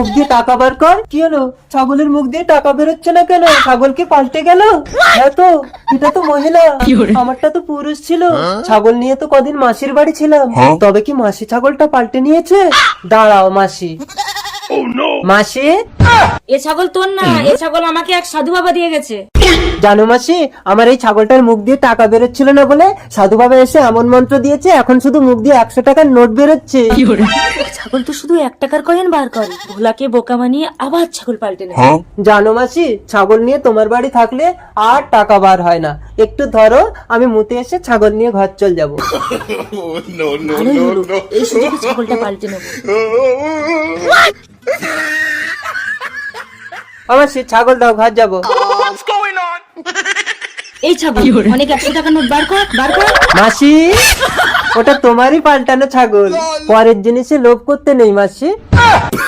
মুখ দিয়ে টাকা বার কর। কি হলো, ছাগলের মুখ দিয়ে টাকা বেরোচ্ছে না কেন? ছাগল কি পাল্টে গেল? হ্যাঁ তো, এটা তো মহিলা, আমারটা তো পুরুষ ছিল। ছাগল নিয়ে তো কদিন মাসির বাড়ি ছিলাম, তবে কি মাসি ছাগলটা পাল্টে নিয়েছে? দাঁড়াও মাসি। মাসি, এ ছাগল তোর না, এ ছাগল আমাকে এক সাধু বাবা দিয়ে গেছে। জানো মাসি, আমার এই ছাগলটার মুখ দিয়ে টাকা বেরোচ্ছিল না বলে সাধু বাবা এসে এমন মন্ত্র দিয়েছে, এখন শুধু মুখ দিয়ে 100 টাকার নোট বেরোচ্ছে। ছাগল তো শুধু 1 টাকার কয়েন বার করে, ভোলাকে বোকা বানিয়ে আবার ছাগল পাল্টে নেয়। জানো মাসি, ছাগল নিয়ে তোমার বাড়ি থাকলে আর টাকা বার হয় না। একটু ধরো, আমি মুতে এসে ছাগল নিয়ে ঘর চল যাবো। ভালোই হলো, এই সুযোগে ছাগলটা পাল্টে নেবো। আমার সে ছাগল দাও, ঘর যাবো। এই ছাগল, অনেক 100 টাকার নোট বার কর, বার কর। মাসি, ওটা তোমারই পাল্টানো ছাগল, পরের জিনিসে লোভ করতে নেই মাসি।